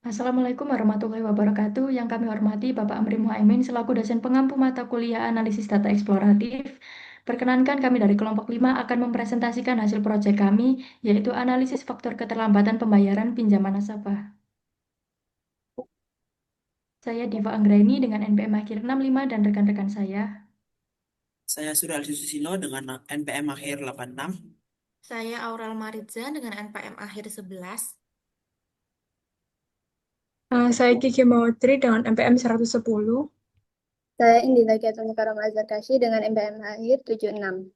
Assalamualaikum warahmatullahi wabarakatuh. Yang kami hormati Bapak Amri Muhaimin selaku dosen pengampu mata kuliah analisis data eksploratif. Perkenankan kami dari kelompok 5 akan mempresentasikan hasil proyek kami, yaitu analisis faktor keterlambatan pembayaran pinjaman nasabah. Saya Diva Anggraini dengan NPM akhir 65 dan rekan-rekan saya. Saya Surya Susilo dengan NPM akhir 86. Saya Aurel Mariza dengan NPM akhir 11. Saya Kiki Mautri dengan MPM 110. Saya Indira Kiatun Karam Azarkashi dengan MBM akhir 76.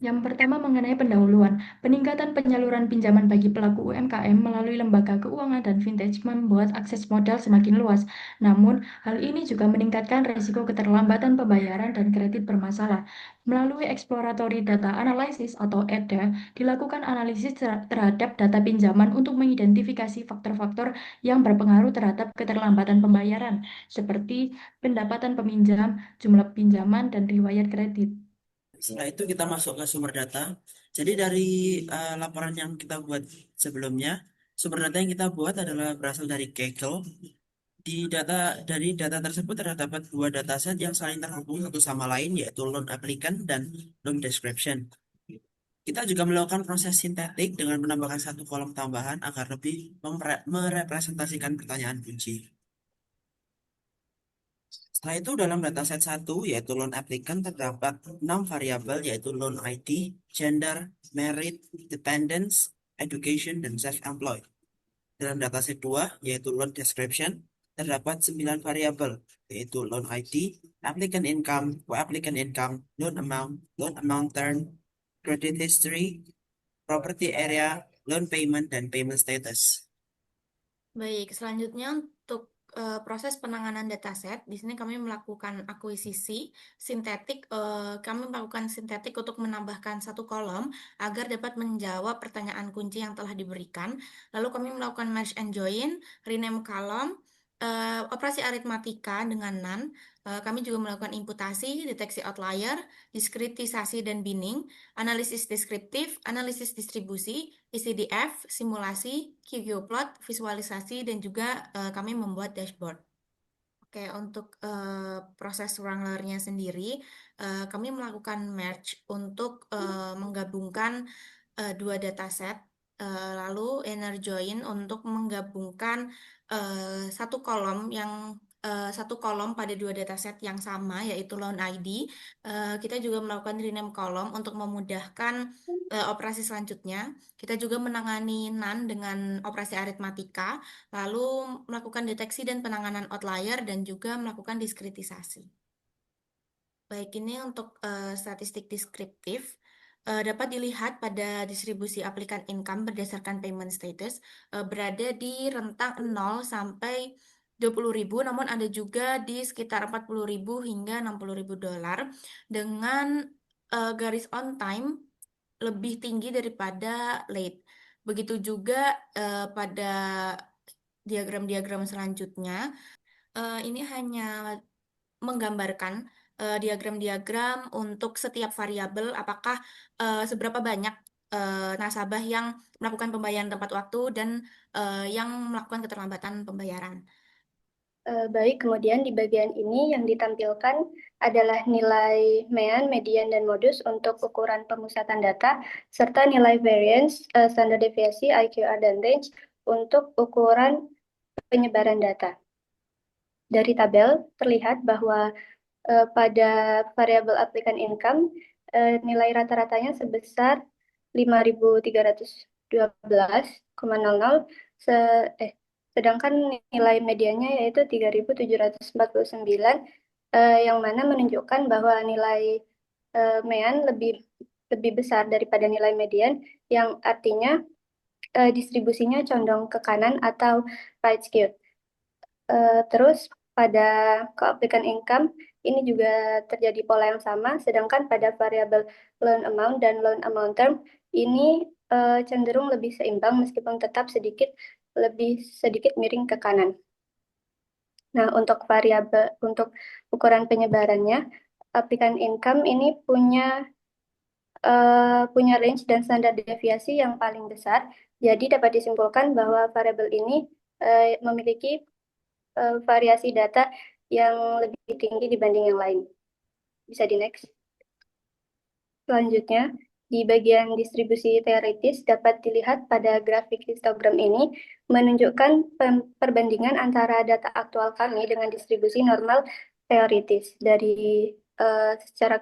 Yang pertama mengenai pendahuluan, peningkatan penyaluran pinjaman bagi pelaku UMKM melalui lembaga keuangan dan fintech membuat akses modal semakin luas. Namun, hal ini juga meningkatkan risiko keterlambatan pembayaran dan kredit bermasalah. Melalui exploratory data analysis atau EDA, dilakukan analisis terhadap data pinjaman untuk mengidentifikasi faktor-faktor yang berpengaruh terhadap keterlambatan pembayaran, seperti pendapatan peminjam, jumlah pinjaman, dan riwayat kredit. Setelah itu kita masuk ke sumber data. Jadi dari laporan yang kita buat sebelumnya, sumber data yang kita buat adalah berasal dari Kaggle. Dari data tersebut terdapat dua dataset yang saling terhubung satu sama lain, yaitu loan applicant dan loan description. Kita juga melakukan proses sintetik dengan menambahkan satu kolom tambahan agar lebih merepresentasikan pertanyaan kunci. Setelah itu dalam dataset 1 yaitu loan applicant terdapat 6 variabel yaitu loan ID, gender, merit, dependence, education, dan self-employed. Dalam dataset 2 yaitu loan description terdapat 9 variabel yaitu loan ID, applicant income, co-applicant income, loan amount term, credit history, property area, loan payment, dan payment status. Baik, selanjutnya untuk proses penanganan dataset, di sini kami melakukan akuisisi sintetik. Kami melakukan sintetik untuk menambahkan satu kolom agar dapat menjawab pertanyaan kunci yang telah diberikan. Lalu kami melakukan merge and join, rename column, operasi aritmatika dengan NaN. Kami juga melakukan imputasi, deteksi outlier, diskritisasi dan binning, analisis deskriptif, analisis distribusi, ICDF, simulasi, QQ-plot, visualisasi, dan juga kami membuat dashboard. Oke, untuk proses Wrangler-nya sendiri, kami melakukan merge untuk menggabungkan dua dataset, lalu inner join untuk menggabungkan satu kolom pada dua dataset yang sama, yaitu loan ID. Kita juga melakukan rename kolom untuk memudahkan operasi selanjutnya. Kita juga menangani NaN dengan operasi aritmatika, lalu melakukan deteksi dan penanganan outlier, dan juga melakukan diskritisasi. Baik, ini untuk statistik deskriptif. Dapat dilihat pada distribusi aplikan income berdasarkan payment status berada di rentang 0 sampai 20.000, namun ada juga di sekitar 40.000 hingga 60.000 dolar dengan garis on time lebih tinggi daripada late. Begitu juga pada diagram-diagram selanjutnya. Ini hanya menggambarkan diagram-diagram untuk setiap variabel, apakah seberapa banyak nasabah yang melakukan pembayaran tepat waktu dan yang melakukan keterlambatan pembayaran. Baik, kemudian di bagian ini yang ditampilkan adalah nilai mean, median, dan modus untuk ukuran pemusatan data, serta nilai variance, standar deviasi, IQR, dan range untuk ukuran penyebaran data. Dari tabel terlihat bahwa pada variabel applicant income, nilai rata-ratanya sebesar 5.312,00, sedangkan nilai medianya yaitu 3.749, yang mana menunjukkan bahwa nilai mean lebih besar daripada nilai median, yang artinya distribusinya condong ke kanan atau right skewed. Terus pada co-applicant income ini juga terjadi pola yang sama, sedangkan pada variabel loan amount dan loan amount term ini cenderung lebih seimbang meskipun tetap lebih sedikit miring ke kanan. Nah, untuk ukuran penyebarannya, applicant income ini punya punya range dan standar deviasi yang paling besar. Jadi dapat disimpulkan bahwa variabel ini memiliki variasi data yang lebih tinggi dibanding yang lain. Bisa di next. Selanjutnya, di bagian distribusi teoritis dapat dilihat pada grafik histogram ini menunjukkan perbandingan antara data aktual kami dengan distribusi normal teoritis. Dari secara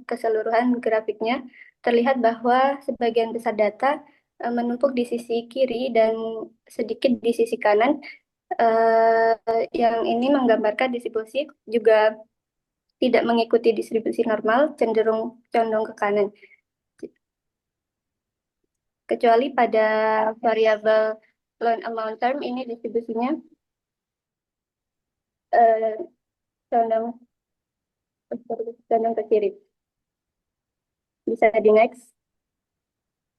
keseluruhan grafiknya terlihat bahwa sebagian besar data menumpuk di sisi kiri dan sedikit di sisi kanan. Yang ini menggambarkan distribusi juga tidak mengikuti distribusi normal, cenderung condong ke kanan. Kecuali pada variabel loan amount term ini distribusinya condong ke kiri. Bisa di next.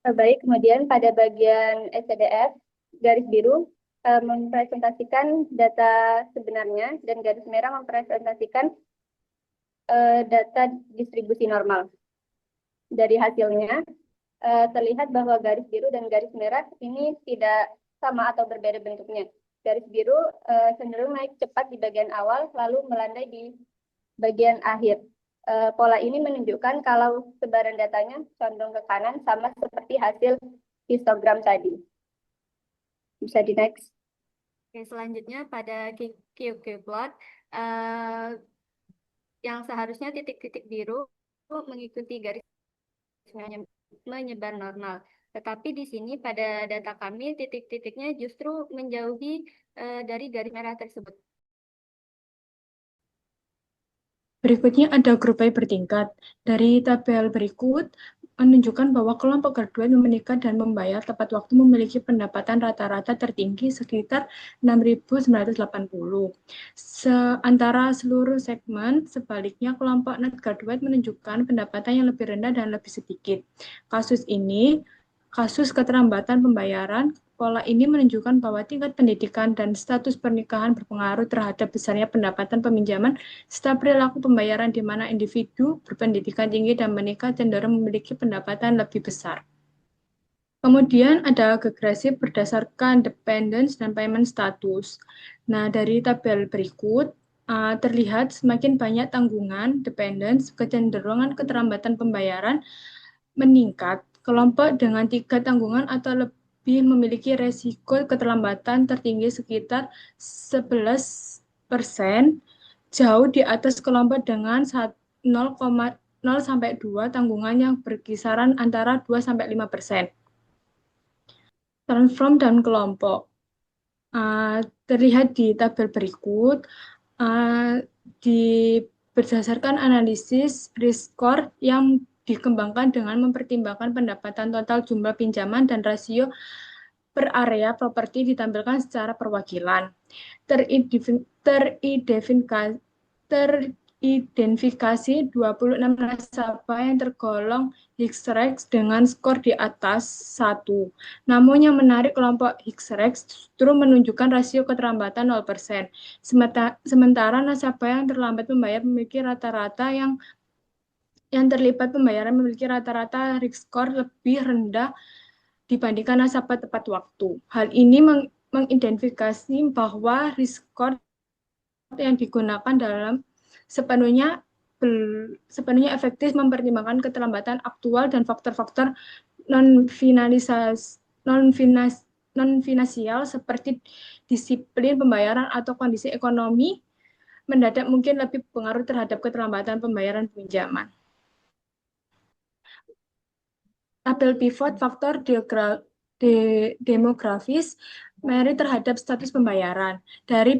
Baik, kemudian pada bagian SCDF, garis biru mempresentasikan data sebenarnya dan garis merah mempresentasikan data distribusi normal. Dari hasilnya, terlihat bahwa garis biru dan garis merah ini tidak sama atau berbeda bentuknya. Garis biru cenderung naik cepat di bagian awal, lalu melandai di bagian akhir. Pola ini menunjukkan kalau sebaran datanya condong ke kanan sama seperti hasil histogram tadi. Bisa di next. Oke, selanjutnya pada QQ plot yang seharusnya titik-titik biru mengikuti garis menyebar normal. Tetapi di sini pada data kami titik-titiknya justru menjauhi dari garis merah tersebut. Berikutnya ada grup Y bertingkat. Dari tabel berikut menunjukkan bahwa kelompok graduate menikah dan membayar tepat waktu memiliki pendapatan rata-rata tertinggi sekitar 6.980. Seantara seluruh segmen, sebaliknya kelompok not graduate menunjukkan pendapatan yang lebih rendah dan lebih sedikit. Kasus keterlambatan pembayaran, pola ini menunjukkan bahwa tingkat pendidikan dan status pernikahan berpengaruh terhadap besarnya pendapatan peminjaman serta perilaku pembayaran di mana individu berpendidikan tinggi dan menikah cenderung memiliki pendapatan lebih besar. Kemudian ada agregasi berdasarkan dependence dan payment status. Nah, dari tabel berikut terlihat semakin banyak tanggungan dependence, kecenderungan keterlambatan pembayaran meningkat. Kelompok dengan 3 tanggungan atau lebih memiliki resiko keterlambatan tertinggi sekitar 11%, jauh di atas kelompok dengan 0,0 sampai 2 tanggungan yang berkisaran antara 2 sampai 5%. Transform dan kelompok terlihat di tabel berikut. Berdasarkan analisis risk score yang dikembangkan dengan mempertimbangkan pendapatan total jumlah pinjaman dan rasio per area properti ditampilkan secara perwakilan. Teridentifikasi 26 nasabah yang tergolong HIXREX dengan skor di atas 1. Namun yang menarik, kelompok HIXREX justru menunjukkan rasio keterlambatan 0%. Sementara nasabah yang terlambat membayar memiliki rata-rata yang terlibat pembayaran memiliki rata-rata risk score lebih rendah dibandingkan nasabah tepat waktu. Hal ini mengidentifikasi bahwa risk score yang digunakan dalam sepenuhnya efektif mempertimbangkan keterlambatan aktual dan faktor-faktor non-finansial seperti disiplin pembayaran atau kondisi ekonomi mendadak mungkin lebih berpengaruh terhadap keterlambatan pembayaran pinjaman. Tabel pivot faktor demografis merit terhadap status pembayaran. Dari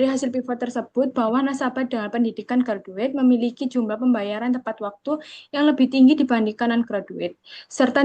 hasil pivot tersebut bahwa nasabah dengan pendidikan graduate memiliki jumlah pembayaran tepat waktu yang lebih tinggi dibandingkan non-graduate, serta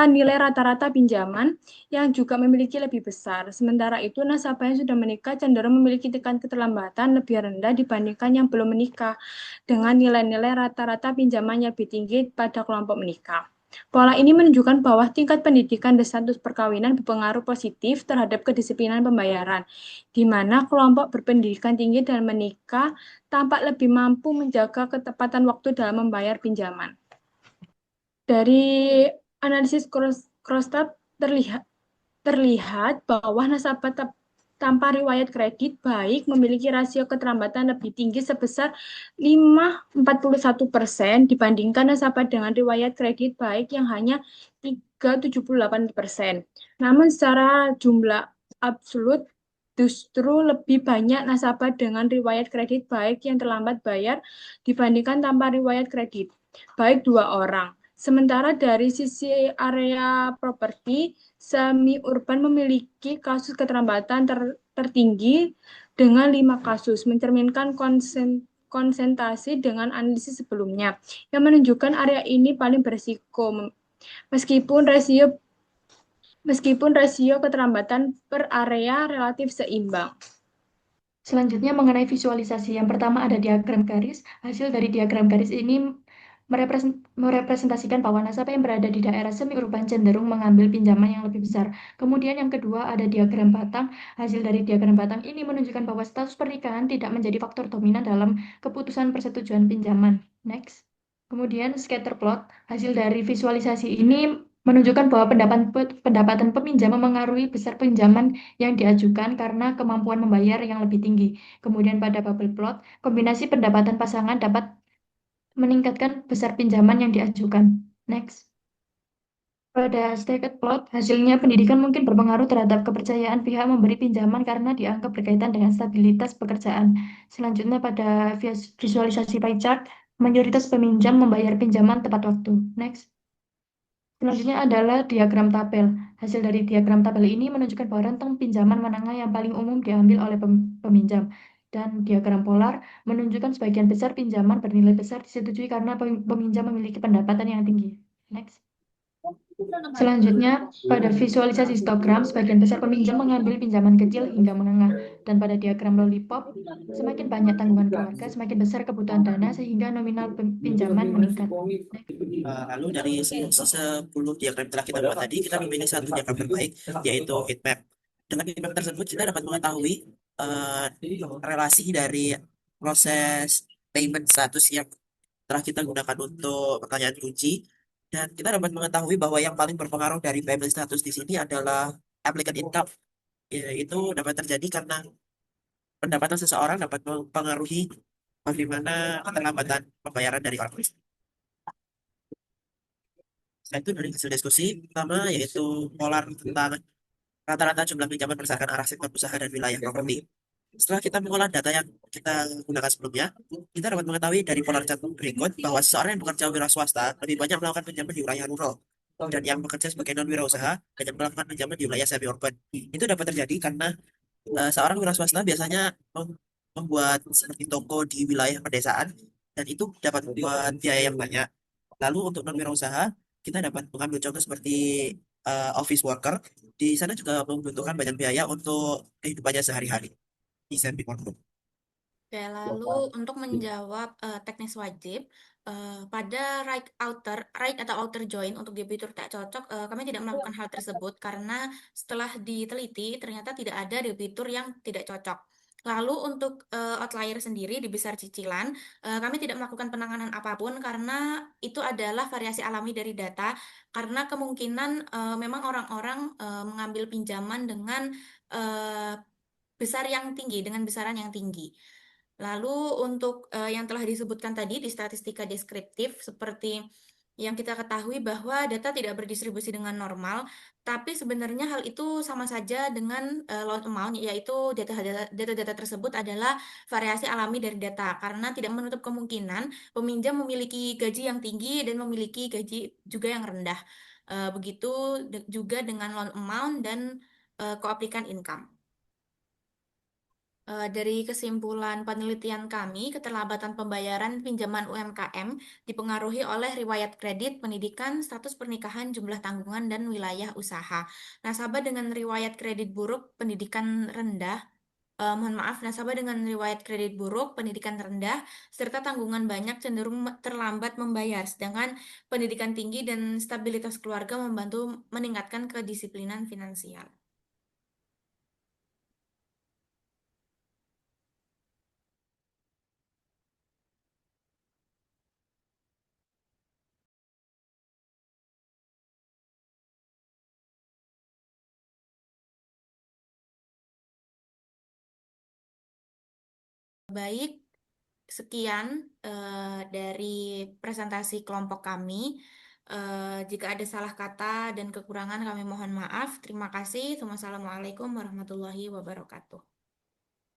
nilai rata-rata pinjaman yang juga memiliki lebih besar. Sementara itu, nasabah yang sudah menikah cenderung memiliki tingkat keterlambatan lebih rendah dibandingkan yang belum menikah, dengan nilai-nilai rata-rata pinjaman yang lebih tinggi pada kelompok menikah. Pola ini menunjukkan bahwa tingkat pendidikan dan status perkawinan berpengaruh positif terhadap kedisiplinan pembayaran, di mana kelompok berpendidikan tinggi dan menikah tampak lebih mampu menjaga ketepatan waktu dalam membayar pinjaman. Dari analisis Krostadt terlihat bahwa nasabah tanpa riwayat kredit baik memiliki rasio keterlambatan lebih tinggi sebesar 5,41% dibandingkan nasabah dengan riwayat kredit baik yang hanya 3,78%. Namun secara jumlah absolut justru lebih banyak nasabah dengan riwayat kredit baik yang terlambat bayar dibandingkan tanpa riwayat kredit baik 2 orang. Sementara dari sisi area properti, semi urban memiliki kasus keterlambatan tertinggi dengan 5 kasus, mencerminkan konsentrasi dengan analisis sebelumnya, yang menunjukkan area ini paling berisiko, meskipun rasio keterlambatan per area relatif seimbang. Selanjutnya mengenai visualisasi. Yang pertama ada diagram garis. Hasil dari diagram garis ini merepresentasikan bahwa nasabah yang berada di daerah semi urban cenderung mengambil pinjaman yang lebih besar. Kemudian yang kedua ada diagram batang. Hasil dari diagram batang ini menunjukkan bahwa status pernikahan tidak menjadi faktor dominan dalam keputusan persetujuan pinjaman. Next. Kemudian scatter plot. Hasil dari visualisasi ini menunjukkan bahwa pendapatan peminjam memengaruhi besar pinjaman yang diajukan karena kemampuan membayar yang lebih tinggi. Kemudian pada bubble plot, kombinasi pendapatan pasangan dapat meningkatkan besar pinjaman yang diajukan. Next. Pada stacked plot, hasilnya pendidikan mungkin berpengaruh terhadap kepercayaan pihak memberi pinjaman karena dianggap berkaitan dengan stabilitas pekerjaan. Selanjutnya pada visualisasi pie chart, mayoritas peminjam membayar pinjaman tepat waktu. Next. Selanjutnya adalah diagram tabel. Hasil dari diagram tabel ini menunjukkan bahwa rentang pinjaman menengah yang paling umum diambil oleh peminjam. Dan diagram polar menunjukkan sebagian besar pinjaman bernilai besar disetujui karena peminjam memiliki pendapatan yang tinggi. Next. Selanjutnya, pada visualisasi histogram, sebagian besar peminjam mengambil pinjaman kecil hingga menengah. Dan pada diagram lollipop, semakin banyak tanggungan keluarga, semakin besar kebutuhan dana sehingga nominal pinjaman meningkat. Lalu dari 10 diagram telah kita buat tadi, kita memilih satu diagram terbaik, yaitu heat map. Dengan heat map tersebut, kita dapat mengetahui relasi dari proses payment status yang telah kita gunakan untuk pertanyaan kunci. Dan kita dapat mengetahui bahwa yang paling berpengaruh dari payment status di sini adalah applicant income. Itu dapat terjadi karena pendapatan seseorang dapat mempengaruhi bagaimana keterlambatan pembayaran dari orang lain. Setelah itu dari hasil diskusi pertama yaitu polar tentang rata-rata jumlah pinjaman berdasarkan arah sektor usaha dan wilayah properti. Setelah kita mengolah data yang kita gunakan sebelumnya, kita dapat mengetahui dari polar chart berikut bahwa seseorang yang bekerja wira swasta lebih banyak melakukan pinjaman di wilayah rural dan yang bekerja sebagai non wirausaha banyak melakukan pinjaman di wilayah semi urban. Itu dapat terjadi karena seorang wira swasta biasanya membuat seperti toko di wilayah pedesaan dan itu dapat membuat biaya yang banyak. Lalu untuk non wirausaha kita dapat mengambil contoh seperti office worker. Di sana juga membutuhkan banyak biaya untuk kehidupannya sehari-hari di semi urban. Oke, lalu untuk menjawab teknis wajib, pada right atau outer join untuk debitur tak cocok, kami tidak melakukan hal tersebut karena setelah diteliti ternyata tidak ada debitur yang tidak cocok. Lalu untuk outlier sendiri di besar cicilan, kami tidak melakukan penanganan apapun karena itu adalah variasi alami dari data, karena kemungkinan memang orang-orang mengambil pinjaman dengan dengan besaran yang tinggi. Lalu untuk yang telah disebutkan tadi di statistika deskriptif, seperti yang kita ketahui bahwa data tidak berdistribusi dengan normal, tapi sebenarnya hal itu sama saja dengan loan amount, yaitu data-data tersebut adalah variasi alami dari data, karena tidak menutup kemungkinan peminjam memiliki gaji yang tinggi dan memiliki gaji juga yang rendah. Begitu juga dengan loan amount dan koaplikan income. Dari kesimpulan penelitian kami, keterlambatan pembayaran pinjaman UMKM dipengaruhi oleh riwayat kredit, pendidikan, status pernikahan, jumlah tanggungan, dan wilayah usaha. Nasabah dengan riwayat kredit buruk, pendidikan rendah, mohon maaf, nasabah dengan riwayat kredit buruk, pendidikan rendah, serta tanggungan banyak cenderung terlambat membayar, sedangkan pendidikan tinggi dan stabilitas keluarga membantu meningkatkan kedisiplinan finansial. Baik, sekian dari presentasi kelompok kami. Jika ada salah kata dan kekurangan kami mohon maaf. Terima kasih. Wassalamualaikum warahmatullahi wabarakatuh.